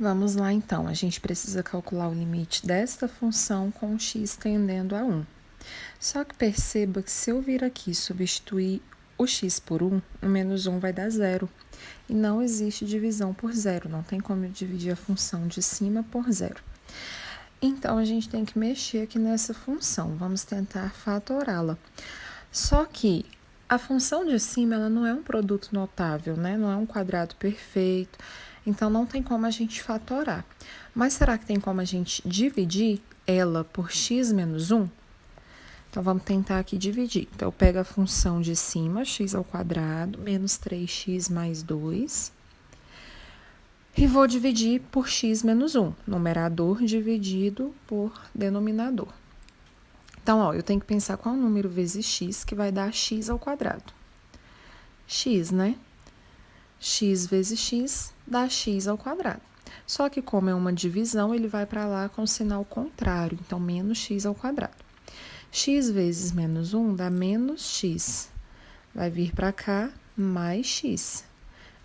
vamos lá então, a gente precisa calcular o limite desta função com x tendendo a 1. Só que perceba que se eu vir aqui substituir o x por 1, o menos 1 vai dar 0. E não existe divisão por 0, não tem como eu dividir a função de cima por 0. Então, a gente tem que mexer aqui nessa função, vamos tentar fatorá-la. Só que a função de cima, ela não é um produto notável, né? Não é um quadrado perfeito, então não tem como a gente fatorar. Mas será que tem como a gente dividir ela por x menos 1? Então, vamos tentar aqui dividir. Então, eu pego a função de cima, x ao quadrado, menos 3x mais 2, e vou dividir por x menos 1, numerador dividido por denominador. Então, ó, eu tenho que pensar qual número vezes x que vai dar x ao quadrado. X, né? X vezes x dá x ao quadrado. Só que como é uma divisão, ele vai para lá com o sinal contrário, então menos x ao quadrado. X vezes menos 1 dá menos x. Vai vir para cá mais x.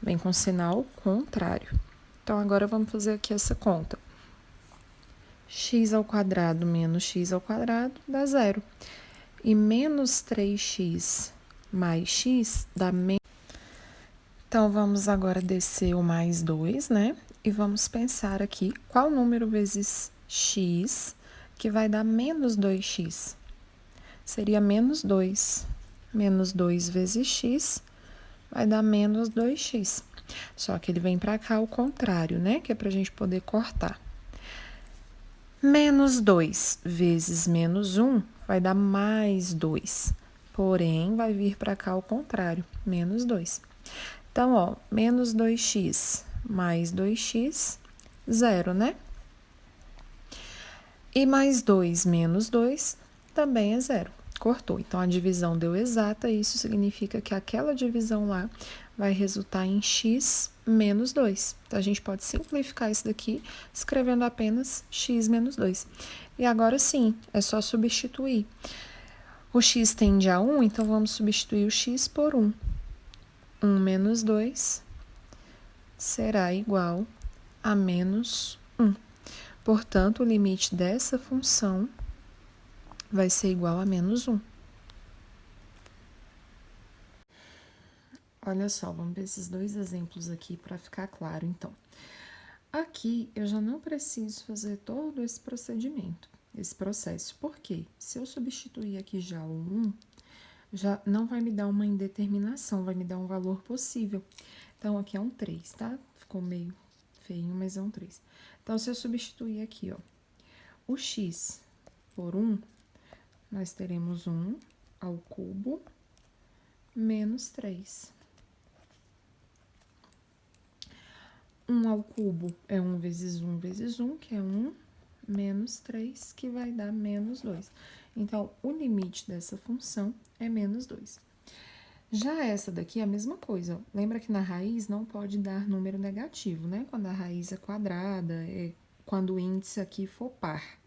Vem com sinal contrário. Então, agora vamos fazer aqui essa conta. X ao quadrado menos x ao quadrado dá 0. E menos 3x mais x dá menos. Então, vamos agora descer o mais 2, né? E vamos pensar aqui qual número vezes x que vai dar menos 2x. Seria menos 2. Menos 2 vezes x vai dar menos 2x. Só que ele vem para cá ao contrário, né? Que é para a gente poder cortar. Menos 2 vezes menos 1 vai dar mais 2. Porém, vai vir para cá ao contrário, menos 2. Então, ó, menos 2x mais 2x, 0, né? E mais 2 menos 2 também é 0. Cortou. Então, a divisão deu exata, e isso significa que aquela divisão lá vai resultar em x menos 2. Então, a gente pode simplificar isso daqui escrevendo apenas x menos 2. E agora sim, é só substituir. O x tende a 1, então vamos substituir o x por 1. 1 menos 2 será igual a menos 1. Portanto, o limite dessa função vai ser igual a menos 1. Olha só, vamos ver esses dois exemplos aqui para ficar claro, então. Aqui, eu já não preciso fazer todo esse procedimento, esse processo. Por quê? Se eu substituir aqui já o 1, já não vai me dar uma indeterminação, vai me dar um valor possível. Então, aqui é um 3, tá? Ficou meio feinho, mas é um 3. Então, se eu substituir aqui, ó, o x por 1, nós teremos 1 ao cubo menos 3. 1 ao cubo é 1 vezes 1 vezes 1, que é 1, menos 3, que vai dar menos 2. Então, o limite dessa função é menos 2. Já essa daqui é a mesma coisa. Lembra que na raiz não pode dar número negativo, né? Quando a raiz é quadrada, quando o índice aqui for par.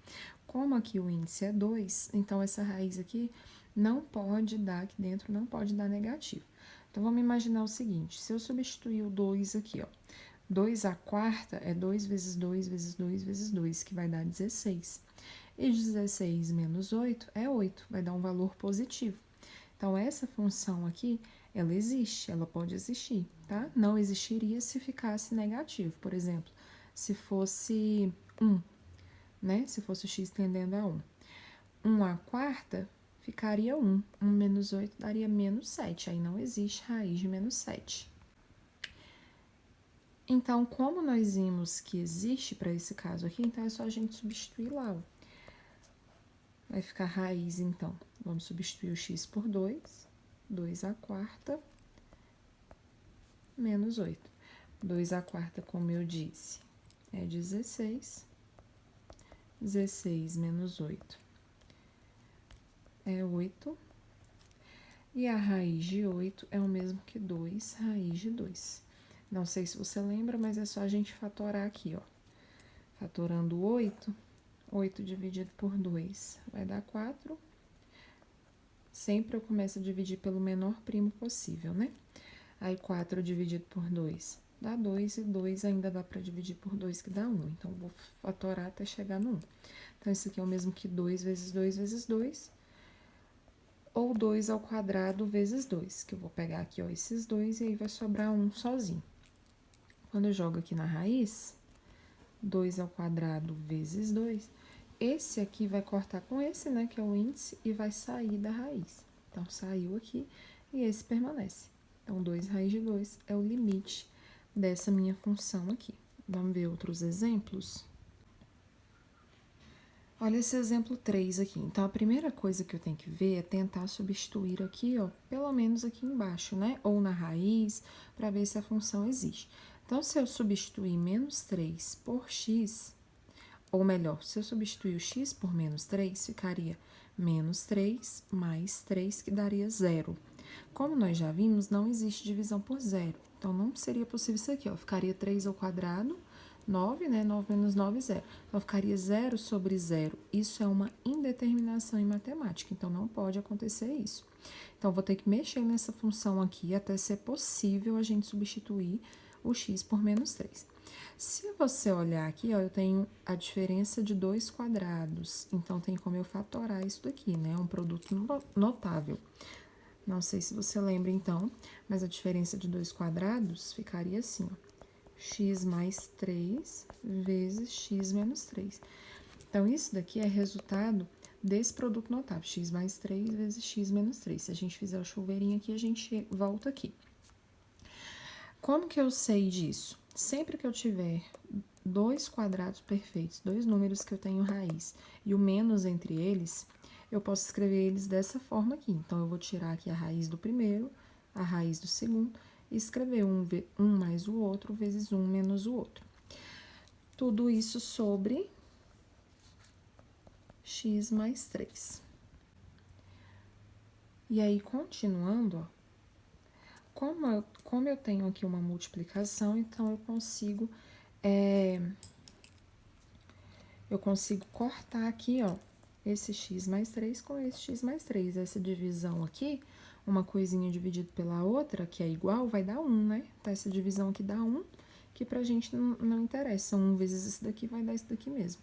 Como aqui o índice é 2, então essa raiz aqui não pode dar, aqui dentro não pode dar negativo. Então, vamos imaginar o seguinte, se eu substituir o 2 aqui, ó, 2 à quarta é 2 vezes 2 vezes 2 vezes 2, que vai dar 16. E 16 menos 8 é 8, vai dar um valor positivo. Então, essa função aqui, ela existe, ela pode existir, tá? Não existiria se ficasse negativo, por exemplo, se fosse 1, né? Se fosse o x tendendo a 1. 1 à quarta ficaria 1. 1 menos 8 daria menos 7, aí não existe raiz de menos 7. Então, como nós vimos que existe para esse caso aqui, então é só a gente substituir lá, ó. Vai ficar raiz, então. Vamos substituir o x por 2. 2 à quarta menos 8. 2 à quarta, como eu disse, é 16. 16 menos 8 é 8. E a raiz de 8 é o mesmo que 2 raiz de 2. Não sei se você lembra, mas é só a gente fatorar aqui, ó. Fatorando 8, 8 dividido por 2 vai dar 4. Sempre eu começo a dividir pelo menor primo possível, né? Aí, 4 dividido por 2 dá 2, e 2 ainda dá para dividir por 2, que dá 1. Então, vou fatorar até chegar no 1. Então, isso aqui é o mesmo que 2 vezes 2 vezes 2, ou 2 ao quadrado vezes 2, que eu vou pegar aqui, ó, esses dois, e aí vai sobrar 1 sozinho. Quando eu jogo aqui na raiz, 2 ao quadrado vezes 2, esse aqui vai cortar com esse, né, que é o índice, e vai sair da raiz. Então, saiu aqui e esse permanece. Então, 2 raiz de 2 é o limite dessa minha função aqui. Vamos ver outros exemplos? Olha esse exemplo 3 aqui. Então, a primeira coisa que eu tenho que ver é tentar substituir aqui, ó, pelo menos aqui embaixo, né? Ou na raiz, para ver se a função existe. Então, se eu substituir menos 3 por x, ou melhor, se eu substituir o x por menos 3, ficaria menos 3 mais 3, que daria 0. Como nós já vimos, não existe divisão por zero. Então, não seria possível isso aqui, ó. Ficaria 3 ao quadrado, 9, né? 9 menos 9, 0. Então, ficaria 0 sobre 0. Isso é uma indeterminação em matemática, então não pode acontecer isso. Então, vou ter que mexer nessa função aqui até ser possível a gente substituir o x por menos 3. Se você olhar aqui, ó, eu tenho a diferença de 2 quadrados. Então, tem como eu fatorar isso daqui, né? É um produto notável. Não sei se você lembra, então, mas a diferença de 2 quadrados ficaria assim, ó. X mais 3 vezes x menos 3. Então, isso daqui é resultado desse produto notável, x mais 3 vezes x menos 3. Se a gente fizer o chuveirinho aqui, a gente volta aqui. Como que eu sei disso? Sempre que eu tiver 2 quadrados perfeitos, 2 números que eu tenho raiz, e o menos entre eles, eu posso escrever eles dessa forma aqui. Então, eu vou tirar aqui a raiz do primeiro, a raiz do segundo, e escrever um mais o outro vezes um menos o outro. Tudo isso sobre x mais 3. E aí, continuando, ó, como eu tenho aqui uma multiplicação, então eu consigo cortar aqui, ó, esse x mais 3 com esse x mais 3. Essa divisão aqui, uma coisinha dividida pela outra, que é igual, vai dar 1, né? Então, essa divisão aqui dá 1, que pra gente não interessa. 1 vezes isso daqui vai dar isso daqui mesmo.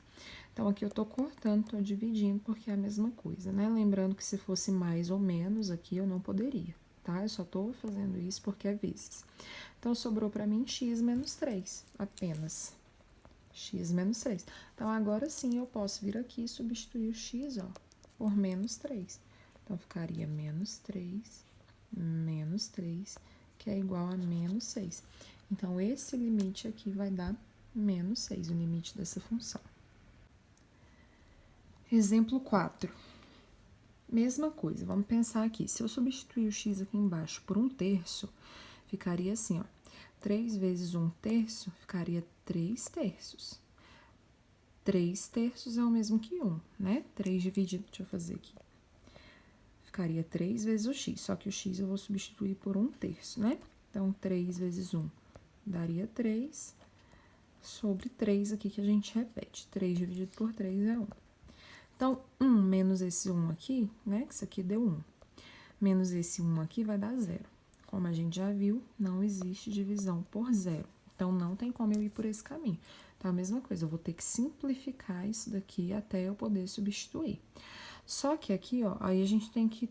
Então, aqui eu tô cortando, tô dividindo, porque é a mesma coisa, né? Lembrando que se fosse mais ou menos aqui, eu não poderia, tá? Eu só tô fazendo isso porque é vezes. Então, sobrou pra mim x menos 3, apenas. X menos 3. Então, agora sim, eu posso vir aqui e substituir o x, ó, por menos 3. Então, ficaria menos 3, que é igual a menos 6. Então, esse limite aqui vai dar menos 6, o limite dessa função. Exemplo 4. Mesma coisa, vamos pensar aqui. Se eu substituir o x aqui embaixo por 1/3, ficaria assim, ó. 3 vezes 1/3 ficaria 3/3. 3/3 é o mesmo que 1, né? 3 dividido, deixa eu fazer aqui. Ficaria 3 vezes o x, só que o x eu vou substituir por 1/3, né? Então, 3 vezes 1 daria 3, sobre 3 aqui que a gente repete. 3 dividido por 3 é 1. Então, 1 menos esse 1 aqui, né? Que isso aqui deu 1. Menos esse 1 aqui vai dar 0. Como a gente já viu, não existe divisão por 0. Então, não tem como eu ir por esse caminho. Então, a mesma coisa, eu vou ter que simplificar isso daqui até eu poder substituir. Só que aqui, ó, aí a gente tem que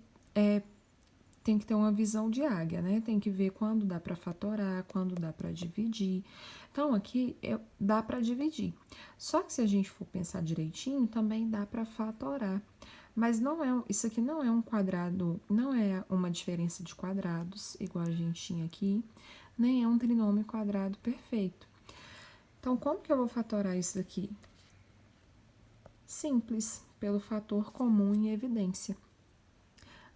ter uma visão de águia, né? Tem que ver quando dá para fatorar, quando dá para dividir. Então, aqui dá para dividir. Só que se a gente for pensar direitinho, também dá para fatorar. Mas isso aqui não é um quadrado, não é uma diferença de quadrados, igual a gente tinha aqui, nem é um trinômio quadrado perfeito. Então, como que eu vou fatorar isso daqui? Simples, pelo fator comum em evidência.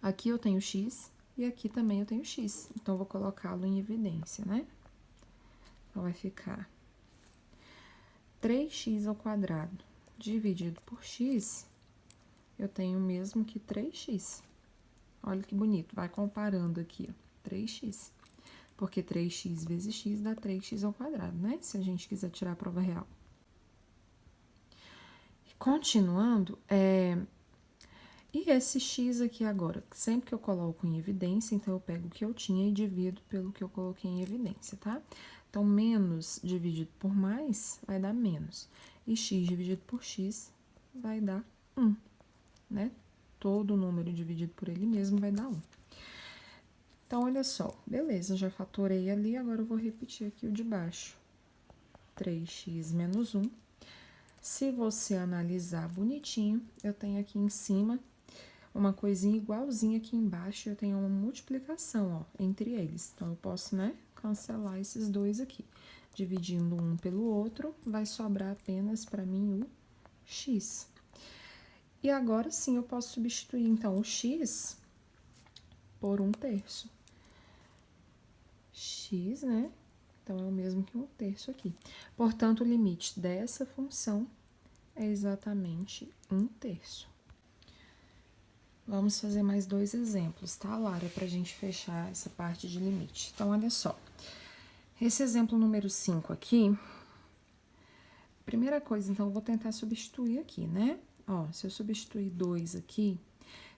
Aqui eu tenho x e aqui também eu tenho x, então eu vou colocá-lo em evidência, né? Então, vai ficar 3x ao quadrado dividido por x, eu tenho o mesmo que 3x. Olha que bonito, vai comparando aqui, ó, 3x. Porque 3x vezes x dá 3x ao quadrado, né? Se a gente quiser tirar a prova real. Continuando, e esse x aqui agora? Sempre que eu coloco em evidência, então eu pego o que eu tinha e divido pelo que eu coloquei em evidência, tá? Então, menos dividido por mais vai dar menos. E x dividido por x vai dar 1, né? Todo número dividido por ele mesmo vai dar 1. Então, olha só. Beleza, já fatorei ali, agora eu vou repetir aqui o de baixo. 3x menos 1. Se você analisar bonitinho, eu tenho aqui em cima uma coisinha igualzinha aqui embaixo, eu tenho uma multiplicação, ó, entre eles. Então, eu posso, né, cancelar esses dois aqui. Dividindo um pelo outro, vai sobrar apenas para mim o x. E agora sim, eu posso substituir, então, o x por 1/3. X, né? Então, é o mesmo que 1/3 aqui. Portanto, o limite dessa função é exatamente 1/3. Vamos fazer mais dois exemplos, tá, Lara? Pra gente fechar essa parte de limite. Então, olha só. Esse exemplo número 5 aqui, primeira coisa, então, eu vou tentar substituir aqui, né? Ó, se eu substituir 2 aqui,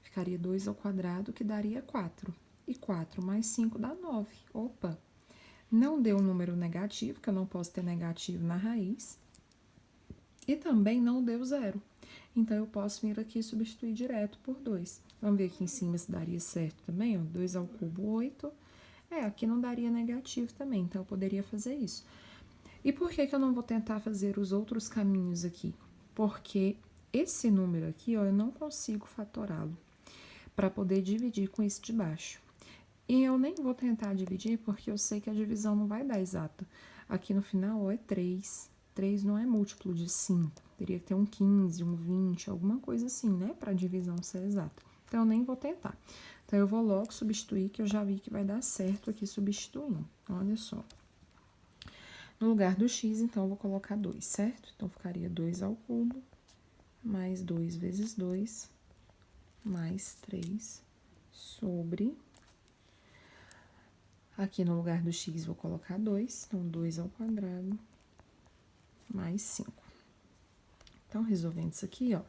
ficaria 2 ao quadrado, que daria 4. E 4 mais 5 dá 9. Opa! Não deu um número negativo, que eu não posso ter negativo na raiz. E também não deu 0. Então, eu posso vir aqui e substituir direto por 2. Vamos ver aqui em cima se daria certo também, ó. 2 ao cubo, 8. Aqui não daria negativo também, então eu poderia fazer isso. E por que eu não vou tentar fazer os outros caminhos aqui? Porque esse número aqui, ó, eu não consigo fatorá-lo para poder dividir com esse de baixo. E eu nem vou tentar dividir porque eu sei que a divisão não vai dar exata. Aqui no final, ó, é 3. 3 não é múltiplo de 5. Teria que ter um 15, um 20, alguma coisa assim, né? Para a divisão ser exata. Então, eu nem vou tentar. Então, eu vou logo substituir, que eu já vi que vai dar certo aqui substituindo. Olha só. No lugar do x, então, eu vou colocar 2, certo? Então, ficaria 2 ao cubo, mais 2 vezes 2, mais 3, sobre... Aqui no lugar do x, vou colocar 2, então 2 ao quadrado, mais 5. Então, resolvendo isso aqui, ó,